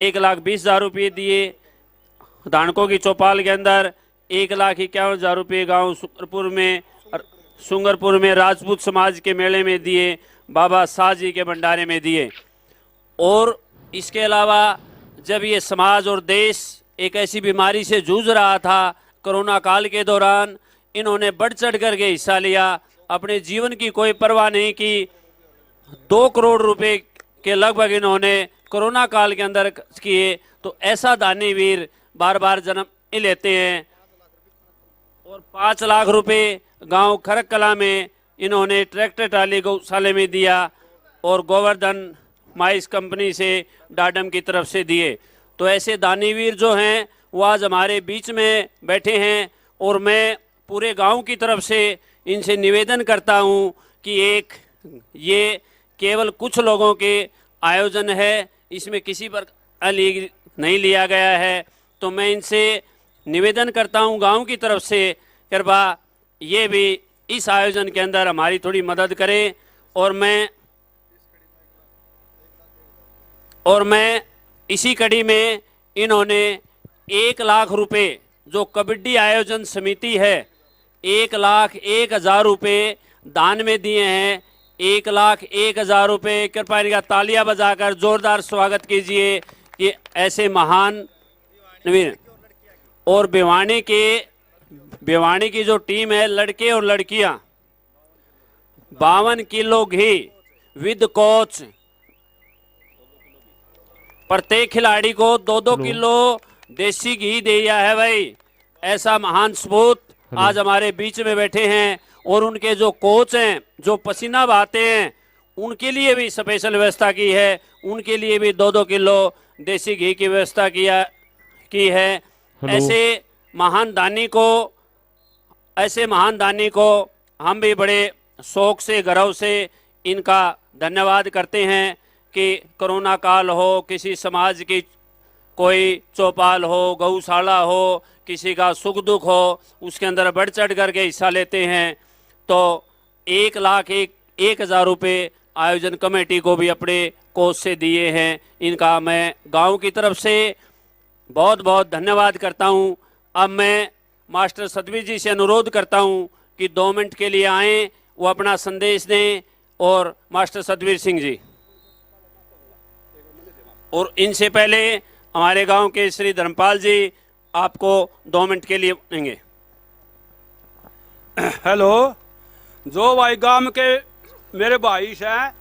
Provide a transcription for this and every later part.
1,20,000 रुपये दिए। धानकों की चौपाल के अंदर 1,51,000 रुपये गांव सुंगरपुर में राजपूत समाज के मेले में दिए, बाबा शाह जी के भंडारे में दिए। और इसके अलावा जब ये समाज और देश एक ऐसी बीमारी से जूझ रहा था कोरोना काल के दौरान, इन्होंने बढ़ चढ़ करके हिस्सा लिया, अपने जीवन की कोई परवाह नहीं की। 2 करोड़ रुपए के लगभग इन्होंने कोरोना काल के अंदर किए। तो ऐसा दानीवीर बार बार जन्म लेते हैं। और 5 लाख रुपए गांव खरक कला में इन्होंने ट्रैक्टर ट्राली गौशाले में दिया और गोवर्धन माइस कंपनी से डाडम की तरफ से दिए। तो ऐसे दानीवीर जो हैं वो आज हमारे बीच में बैठे हैं। और मैं पूरे गांव की तरफ से इनसे निवेदन करता हूं कि ये केवल कुछ लोगों के आयोजन है, इसमें किसी पर लीग नहीं लिया गया है। तो मैं इनसे निवेदन करता हूं गांव की तरफ से, कृपा ये भी इस आयोजन के अंदर हमारी थोड़ी मदद करें। और मैं इसी कड़ी में इन्होंने 1 लाख रुपए जो कबड्डी आयोजन समिति है 1,01,000 रुपये दान में दिए हैं। 1,01,000 रुपये, कृपया इनका तालियां बजाकर जोरदार स्वागत कीजिए कि ऐसे महान नवीन। और भिवानी की जो टीम है, लड़के और लड़कियां, 52 किलो घी विद कोच, प्रत्येक खिलाड़ी को 2-2 किलो देसी घी दिया है भाई। ऐसा महान सपूत आज हमारे बीच में बैठे हैं। और उनके जो कोच हैं, जो पसीना बहाते हैं, उनके लिए भी स्पेशल व्यवस्था की है, उनके लिए भी 2-2 किलो देसी घी की व्यवस्था की है। ऐसे महान दानी को हम भी बड़े शौक से, गर्व से इनका धन्यवाद करते हैं कि कोरोना काल हो, किसी समाज की कोई चौपाल हो, गौशाला हो, किसी का सुख दुख हो, उसके अंदर बढ़ चढ़ करके हिस्सा लेते हैं। तो 1,01,000 रुपये आयोजन कमेटी को भी अपने कोष से दिए हैं। इनका मैं गांव की तरफ से बहुत बहुत धन्यवाद करता हूं। अब मैं मास्टर सतवीर जी से अनुरोध करता हूं कि 2 मिनट के लिए आएं, वो अपना संदेश दें। और मास्टर सतवीर सिंह जी, और इनसे पहले हमारे गांव के श्री धर्मपाल जी आपको 2 मिनट के लिए देंगे। हेलो, जो भाई गांव के मेरे भाई हैं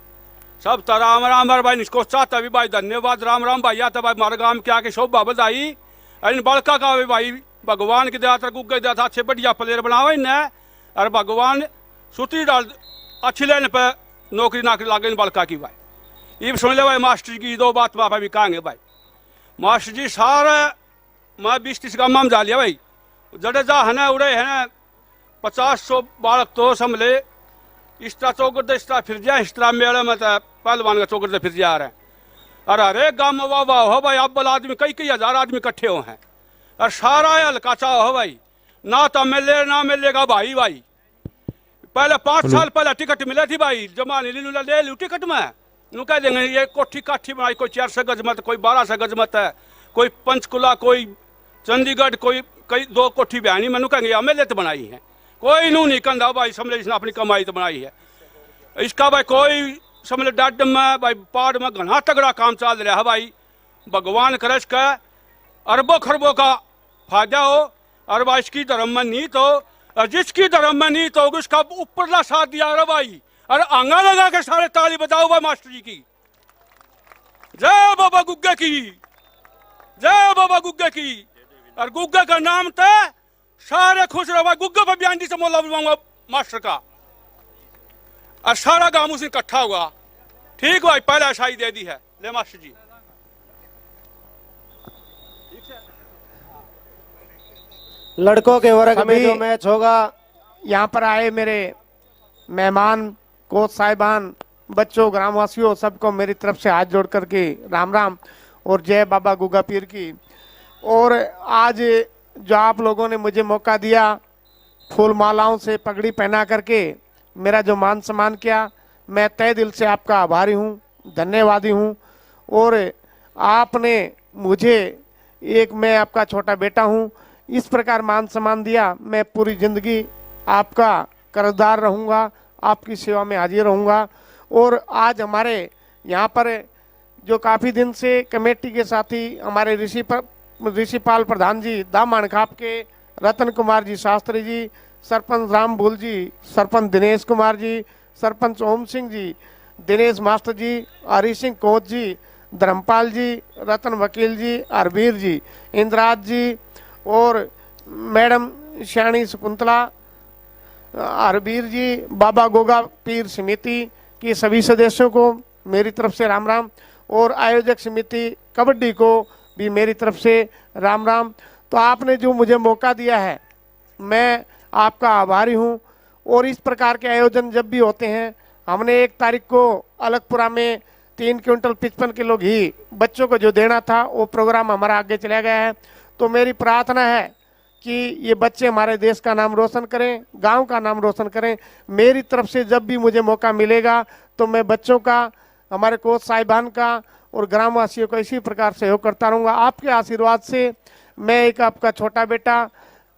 सब तो राम राम भाई, इसको चाहता भी भाई धन्यवाद, राम राम भाई। आता भाई हमारे गांव के आके शोभा बधाई। इन बड़का का भी भाई भगवान की दया गुग्गे दया था, अच्छे बढ़िया प्लेयर बनावे इन्हें। और भगवान सुती डाल अच्छी लेने पर नौकरी नाकरी लागे बड़का की भाई। ये सुन ले भाई मास्टर जी की 2 बात बाबा भी कहेंगे भाई। मास्टर जी सारे मैं 20-30 गाँव में जा लिया भाई। जडेजा है ना, उड़े है ना, 50-100 बालक तो समझे। इस तरह चौगरदे इस तरह फिर जाए, इस तरह मेले में तो पहलवान का चौगरदे फिर जा रहे हैं। और हरे गाँव में वाह वाह हो भाई, अब्बल आदमी कई हजार आदमी इकट्ठे हो हैं। और सारा हल्का चाह हो भाई, ना तो मिले ना मिलेगा भाई। पहले 5 साल पहले टिकट मिले थी भाई, जमाने ले लू टिकट में। नु कह देंगे ये कोठी काठी बनाई, कोई 400 गज मत, कोई 1200 गज मत है, कोई पंचकुला, कोई चंडीगढ़, कोई 2 कोठी बहनी मैनू कहेंगे एमएलए तो बनाई है। कोई नू नहीं कहता भाई, समझे इसने अपनी कमाई तो बनाई है। इसका भाई कोई समझ डड में भाई पहाड़ में घना तगड़ा काम चल रहा है भाई। भगवान करे इसका अरबों खरबों का फायदा हो। और भाई इसकी धर्म में नीत हो, और जिसकी धर्म में नीत होगी उसका ऊपरला साथ दिया रहा भाई। और आंगा लगा के सारे ताली बजाओ भाई मास्टर जी की। जय बाबा गुग्गे की, जय बाबा गुग्गे की। और गुग्गे का नाम तो सारे खुश रहो भाई। गुग्गे पर बयान से मोला बुलवाऊंगा मास्टर का, और सारा गांव उसे इकट्ठा हुआ। ठीक भाई, पहले शाही दे दी है, ले मास्टर जी। लड़कों के वर्ग में जो मैच होगा, यहाँ पर आए मेरे मेहमान, कोच साहिबान, बच्चों, ग्रामवासियों, सबको मेरी तरफ से हाथ जोड़ करके राम राम और जय बाबा गुग्गा पीर की। और आज जो आप लोगों ने मुझे मौका दिया फूल मालाओं से पगड़ी पहना करके मेरा जो मान सम्मान किया, मैं तहे दिल से आपका आभारी हूँ, धन्यवादी हूँ। और आपने मुझे एक मैं आपका छोटा बेटा हूँ, इस प्रकार मान सम्मान दिया, मैं पूरी जिंदगी आपका कर्जदार रहूँगा, आपकी सेवा में हाजिर रहूँगा। और आज हमारे यहाँ पर जो काफ़ी दिन से कमेटी के साथी हमारे ऋषिपाल प्रधान जी, दामन खाप के रतन कुमार जी शास्त्री जी, सरपंच राम भूल जी, सरपंच दिनेश कुमार जी, सरपंच ओम सिंह जी, दिनेश मास्टर जी, हरी सिंह कोच जी, धर्मपाल जी, रतन वकील जी, हरबीर जी, इंद्राज जी और मैडम श्याणी शकुंतला, हरबीर जी, बाबा गोगा पीर समिति के सभी सदस्यों को मेरी तरफ से राम राम, और आयोजक समिति कबड्डी को भी मेरी तरफ से राम राम। तो आपने जो मुझे मौका दिया है, मैं आपका आभारी हूँ। और इस प्रकार के आयोजन जब भी होते हैं, हमने 1 तारीख को अलगपुरा में 3 क्विंटल 55 किलो घी बच्चों को जो देना था, वो प्रोग्राम हमारा आगे चला गया है। तो मेरी प्रार्थना है कि ये बच्चे हमारे देश का नाम रोशन करें, गांव का नाम रोशन करें। मेरी तरफ से जब भी मुझे मौका मिलेगा तो मैं बच्चों का, हमारे कोच साहिबान का और ग्रामवासियों का इसी प्रकार सहयोग करता रहूँगा। आपके आशीर्वाद से मैं एक आपका छोटा बेटा,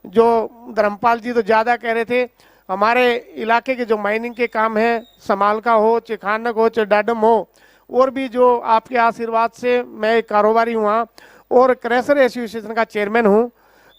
जो धर्मपाल जी तो ज़्यादा कह रहे थे, हमारे इलाके के जो माइनिंग के काम हैं, समालका हो, चाहे खानक हो, चाहे डाडम हो, और भी जो आपके आशीर्वाद से मैं एक कारोबारी हूँ वहाँ, और क्रैशर एसोसिएशन का चेयरमैन हूँ।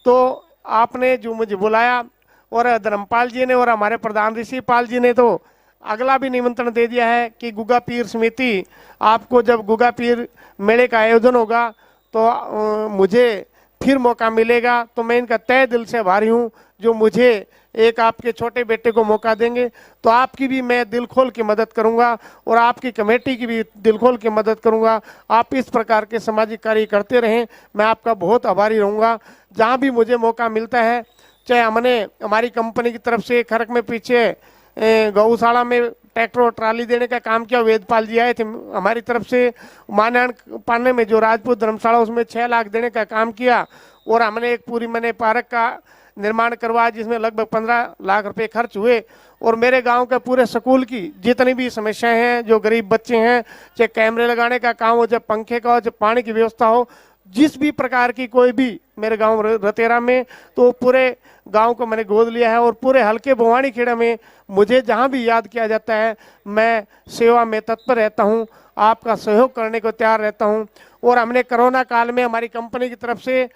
तो आपने जो मुझे बुलाया, और धर्मपाल जी ने और हमारे प्रधान ऋषिपाल जी ने तो अगला भी निमंत्रण दे दिया है कि गुगा पीर समिति, आपको जब गुगा पीर मेले का आयोजन होगा तो मुझे फिर मौका मिलेगा। तो मैं इनका तहे दिल से आभारी हूँ जो मुझे एक आपके छोटे बेटे को मौका देंगे। तो आपकी भी मैं दिल खोल के मदद करूंगा और आपकी कमेटी की भी दिल खोल के मदद करूंगा। आप इस प्रकार के सामाजिक कार्य करते रहें, मैं आपका बहुत आभारी रहूंगा। जहाँ भी मुझे मौका मिलता है, चाहे हमने हमारी कंपनी की तरफ से खरक में पीछे गौशाला में ट्रैक्टर और ट्राली देने का काम किया, वेदपाल जी आए थे हमारी तरफ से। मानान पाने में जो राजपूत धर्मशाला, उसमें 6 लाख देने का काम किया, और हमने एक पूरी मैंने पार्क का निर्माण करवाया जिसमें लगभग 15 लाख रुपए खर्च हुए। और मेरे गांव के पूरे स्कूल की जितनी भी समस्याएं हैं, जो गरीब बच्चे हैं, चाहे कैमरे लगाने का काम हो, चाहे पंखे का हो, चाहे पानी की व्यवस्था हो, जिस भी प्रकार की कोई भी मेरे गांव रतेरा में, तो पूरे गांव को मैंने गोद लिया है। और पूरे हल्के भवानी खेड़ा में मुझे जहां भी याद किया जाता है, मैं सेवा में तत्पर रहता हूं, आपका सहयोग करने को तैयार रहता हूं। और हमने कोरोना काल में हमारी कंपनी की तरफ से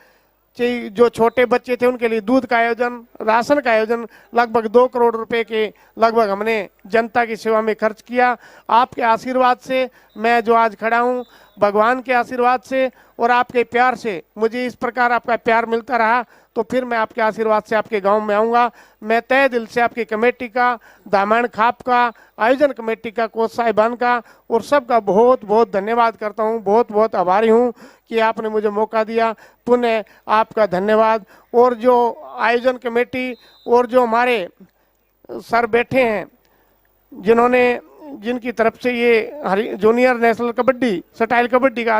जो छोटे बच्चे थे उनके लिए दूध का आयोजन, राशन का आयोजन, लगभग 2 करोड़ रुपए के लगभग हमने जनता की सेवा में खर्च किया। आपके आशीर्वाद से मैं जो आज खड़ा हूं, भगवान के आशीर्वाद से और आपके प्यार से, मुझे इस प्रकार आपका प्यार मिलता रहा तो फिर मैं आपके आशीर्वाद से आपके गांव में आऊँगा। मैं तहे दिल से आपकी कमेटी का, दामन खाप का, आयोजन कमेटी का, कोच साहिबान का और सबका बहुत बहुत धन्यवाद करता हूं। बहुत बहुत आभारी हूं कि आपने मुझे मौका दिया। पुनः आपका धन्यवाद। और जो आयोजन कमेटी और जो हमारे सर बैठे हैं, जिनकी तरफ से ये junior national kabaddi, style kabaddi का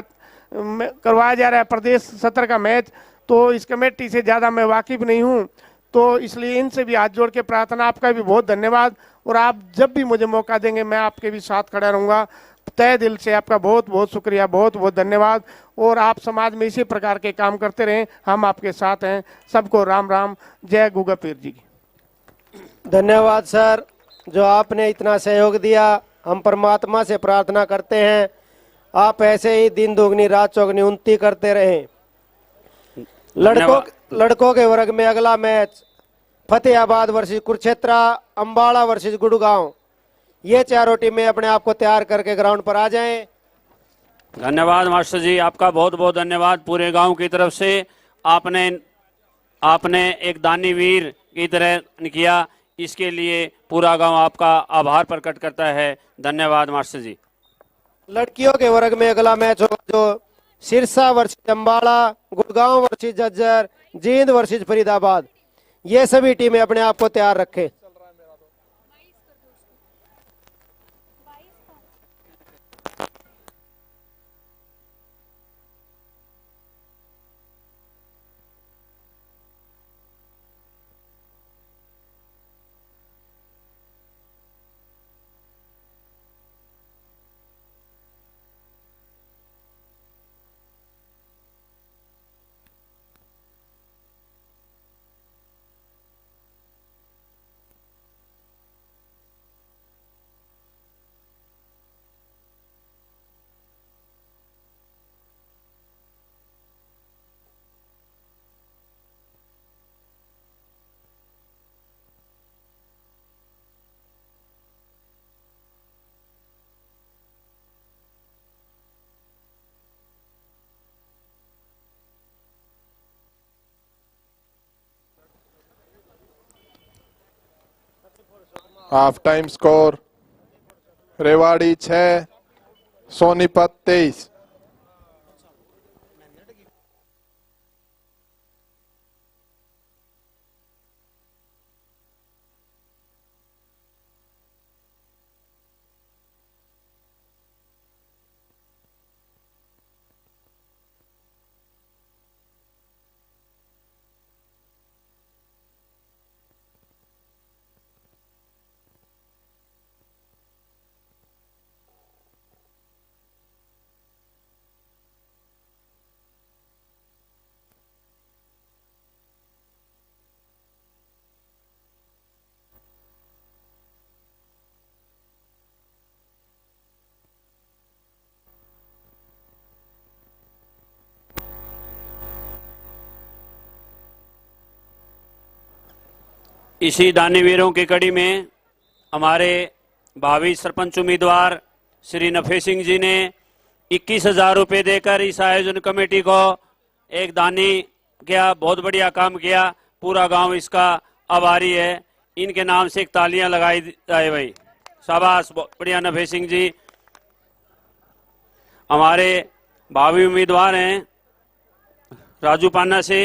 करवाया जा रहा है प्रदेश सत्र का मैच, तो इस कमेटी से ज़्यादा मैं वाकिफ नहीं हूँ, तो इसलिए इनसे भी हाथ जोड़ के प्रार्थना। आपका भी बहुत धन्यवाद। और आप जब भी मुझे मौका देंगे मैं आपके भी साथ खड़ा रहूँगा। तहे दिल से आपका बहुत बहुत शुक्रिया, बहुत बहुत धन्यवाद। और आप समाज में इसी प्रकार के काम करते रहें, हम आपके साथ हैं। सबको राम राम, जय गुगा पीर जी की। धन्यवाद सर, जो आपने इतना सहयोग दिया। हम परमात्मा से प्रार्थना करते हैं आप ऐसे ही दिन दोगुनी रात चौगुनी उन्नति करते रहें। लड़कों के वर्ग में अगला match Fatehabad versus Kurukshetra, Ambala versus Gurgaon. ये चारों टीमें अपने आप को तैयार करके ग्राउंड पर आ जाएं। धन्यवाद मास्टर जी, आपका बहुत बहुत धन्यवाद पूरे गांव की तरफ से। आपने एक दानीवीर की तरह किया, इसके लिए पूरा गांव आपका आभार प्रकट करता है। धन्यवाद मास्टर जी। लड़कियों के वर्ग में अगला मैच होगा जो Sirsa versus Ambala, Gurgaon versus Jhajjar, Jind versus Faridabad. ये सभी टीमें अपने आप को तैयार रखें। Half time score Rewari 6 Sonipat 23। इसी दानवीरों की कड़ी में हमारे भावी सरपंच उम्मीदवार श्री नफे सिंह जी ने 21,000 रुपये देकर इस आयोजन कमेटी को एक दानी किया। बहुत बढ़िया काम किया, पूरा गांव इसका आभारी है। इनके नाम से एक तालियां लगाई जाए भाई, शाबाश, बहुत बढ़िया नफे सिंह जी हमारे भावी उम्मीदवार हैं राजू पान्ना से।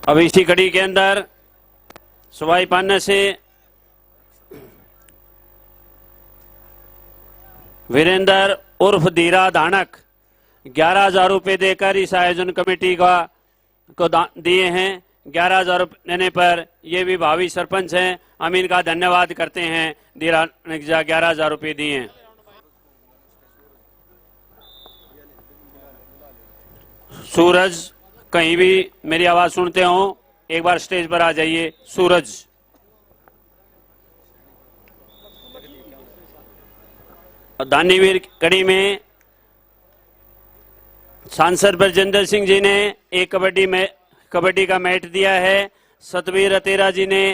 अब इसी कड़ी के अंदर सवाई पान्ना से वीरेंद्र उर्फ धीरा धानक 11,000 रुपये देकर इस आयोजन कमेटी को दिए हैं। 11,000 रुपये देने पर ये भी भावी सरपंच हैं, हम इनका धन्यवाद करते हैं। धीरा 11,000 रुपये दिए हैं। सूरज, कहीं भी मेरी आवाज सुनते हो एक बार स्टेज पर आ जाइए। सूरज, दानीवीर कड़ी में सांसद ब्रजेंद्र सिंह जी ने एक कबड्डी का मैट दिया है। सतवीर अतेरा जी ने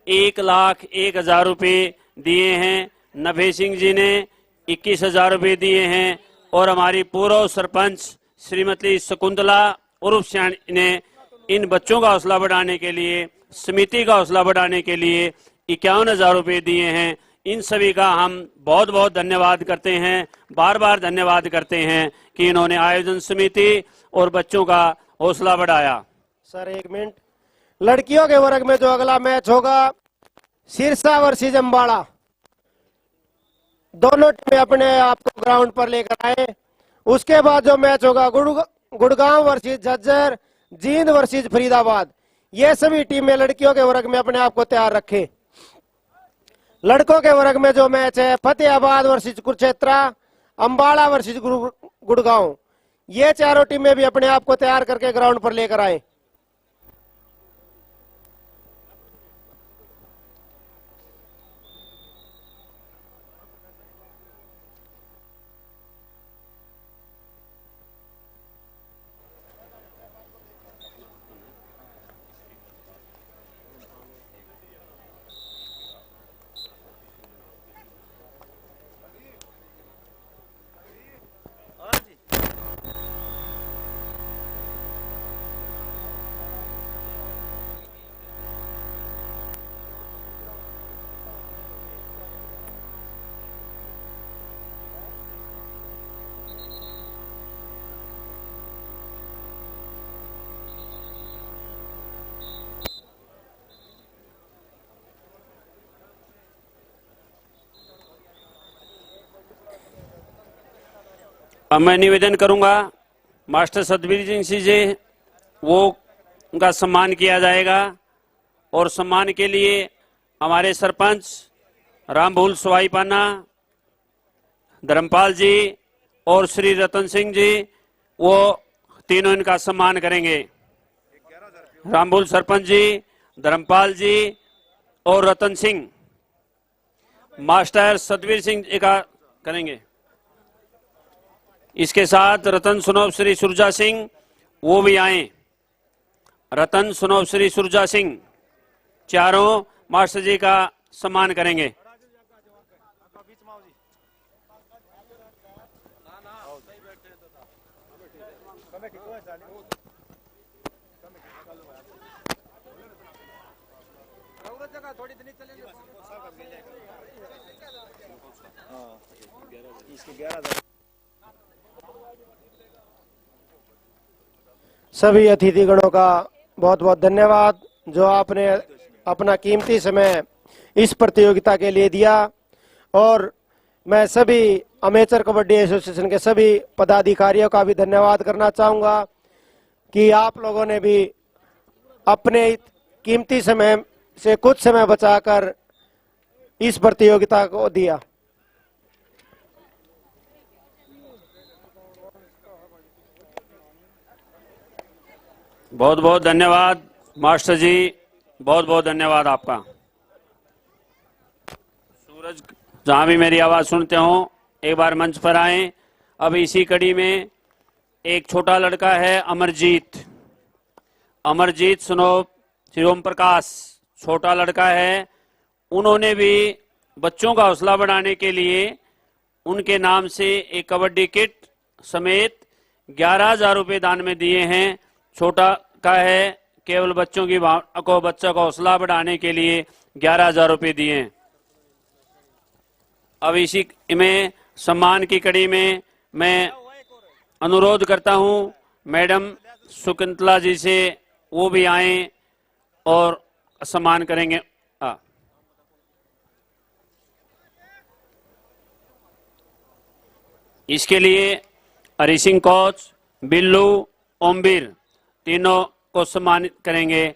1,01,000 रुपये दिए हैं। नभे सिंह जी ने 21,000 रुपये दिए हैं और हमारी पूर्व सरपंच श्रीमती शकुंतला उर्फ श्याणी ने इन बच्चों का हौसला बढ़ाने के लिए, समिति का हौसला बढ़ाने के लिए 51,000 रुपये दिए हैं। इन सभी का हम बहुत बहुत धन्यवाद करते हैं, बार बार धन्यवाद करते हैं कि इन्होंने आयोजन समिति और बच्चों का हौसला बढ़ाया। सर 1 मिनट, लड़कियों के वर्ग में जो अगला मैच होगा सिरसा वर्सेस अम्बाड़ा, दोनों टीमें अपने आप को ग्राउंड पर लेकर आए। उसके बाद जो मैच होगा गुड़गांव वर्सेस झज्जर, जींद वर्सेस फरीदाबाद, ये सभी टीमें लड़कियों के वर्ग में अपने आप को तैयार रखें। लड़कों के वर्ग में जो मैच है फतेहाबाद वर्सेस कुरुक्षेत्र, अम्बाड़ा वर्सेस गुड़गांव, ये चारों टीमें भी अपने आप को तैयार करके ग्राउंड पर लेकर आए। अब मैं निवेदन करूंगा मास्टर सतबीर सिंह जी, वो उनका सम्मान किया जाएगा और सम्मान के लिए हमारे सरपंच रामभूल सवाई पाना, धर्मपाल जी और श्री रतन सिंह जी, वो तीनों इनका सम्मान करेंगे। रामभूल सरपंच जी, धर्मपाल जी और रतन सिंह मास्टर सतबीर सिंह जी का करेंगे। इसके साथ रतन सुनोब श्री सुरजा सिंह वो भी आए। रतन सुनोब श्री सुरजा सिंह चारों मास्टर जी का सम्मान करेंगे। सभी अतिथिगणों का बहुत बहुत धन्यवाद जो आपने अपना कीमती समय इस प्रतियोगिता के लिए दिया। और मैं सभी अमेचर कबड्डी एसोसिएशन के सभी पदाधिकारियों का भी धन्यवाद करना चाहूंगा कि आप लोगों ने भी अपने कीमती समय से कुछ समय बचाकर इस प्रतियोगिता को दिया। बहुत बहुत धन्यवाद मास्टर जी, बहुत बहुत धन्यवाद आपका। सूरज जहां भी मेरी आवाज सुनते हो एक बार मंच पर आए। अब इसी कड़ी में एक छोटा लड़का है अमरजीत, अमरजीत स्नोप श्री ओम प्रकाश, छोटा लड़का है। उन्होंने भी बच्चों का हौसला बढ़ाने के लिए उनके नाम से एक कबड्डी किट समेत 11,000 रुपये दान में दिए हैं। छोटा का है, केवल बच्चों की भावना को, बच्चों का हौसला बढ़ाने के लिए 11,000 रुपये दिए हैं। अब इसी में सम्मान की कड़ी में मैं अनुरोध करता हूं मैडम सुकुंतला जी से, वो भी आए और सम्मान करेंगे। इसके लिए हरि सिंह कोच, बिल्लू, ओमबीर तीनों को सम्मानित करेंगे।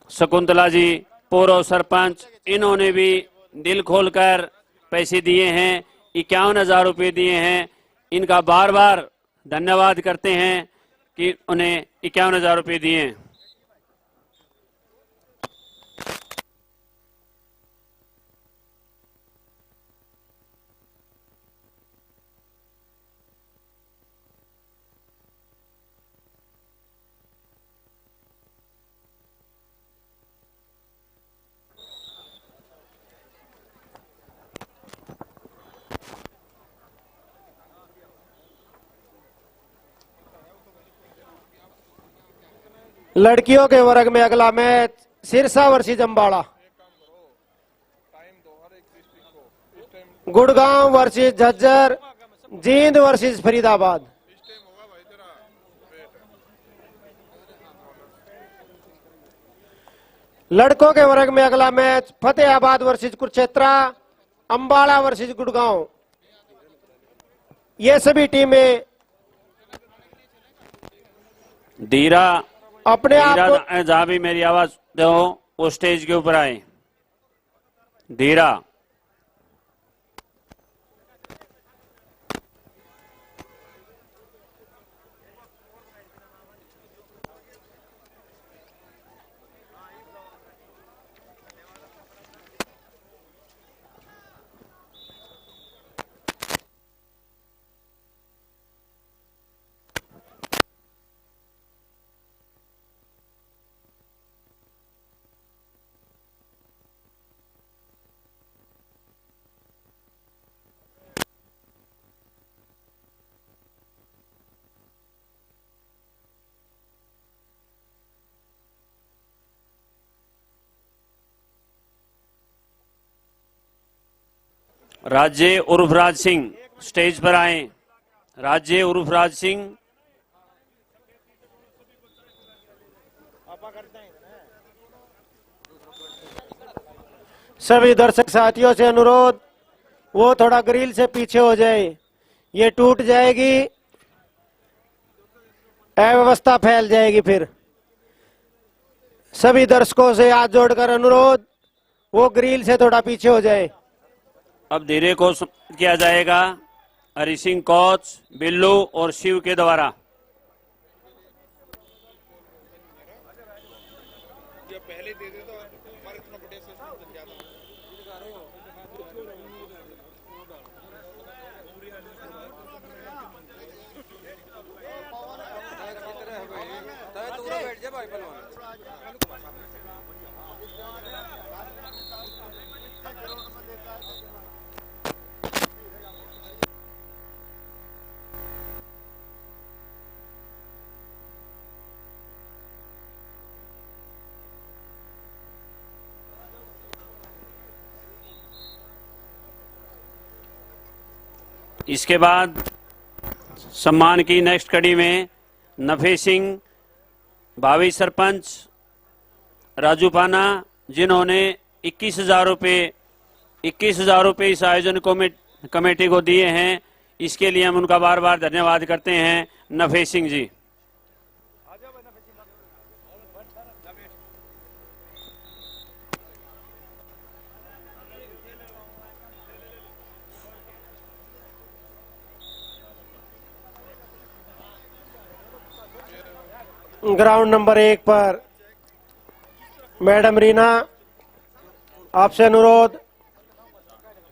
शकुंतला जी पूर्व सरपंच, इन्होंने भी दिल खोलकर पैसे दिए हैं, 51,000 रुपये दिए हैं। इनका बार बार धन्यवाद करते हैं कि उन्हें 51,000 रुपये दिए हैं। लड़कियों के वर्ग में अगला match Sirsa versus Ambala, Gurgaon versus Jhajjar, Jind versus Faridabad. लड़कों के वर्ग में अगला match Fatehabad versus Kurukshetra, Ambala versus Gurgaon. ये सभी टीमें धीरा अपने आप को जहां भी मेरी आवाज दो वो स्टेज के ऊपर आए। धीरा राज्य उर्फ राज सिंह स्टेज पर आए। राज्य उर्फ राज सिंह, सभी दर्शक साथियों से अनुरोध, वो थोड़ा ग्रिल से पीछे हो जाए, ये टूट जाएगी, अव्यवस्था फैल जाएगी। फिर सभी दर्शकों से हाथ जोड़कर अनुरोध, वो ग्रिल से थोड़ा पीछे हो जाए। अब धीरे को किया जाएगा हरि सिंह कोच, बिल्लू और शिव के द्वारा। इसके बाद सम्मान की नेक्स्ट कड़ी में नफे सिंह, भावी सरपंच राजू पाना, जिन्होंने 21,000 रुपये इस आयोजन कमेटी को दिए हैं। इसके लिए हम उनका बार बार धन्यवाद करते हैं। नफे सिंह जी। ग्राउंड नंबर 1 पर मैडम रीना, आपसे अनुरोध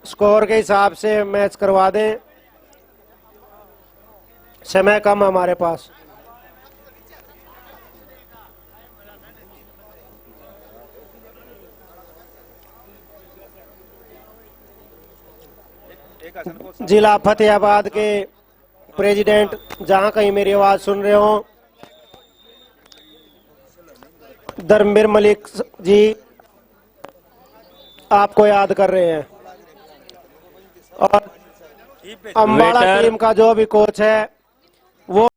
स्कोर के हिसाब से मैच करवा दें, समय कम है हमारे पास। जिला फतेहाबाद के प्रेसिडेंट, जहां कहीं मेरी आवाज सुन रहे हो, धर्मवीर मलिक जी आपको याद कर रहे हैं। और अम्बाड़ा टीम का जो भी कोच है वो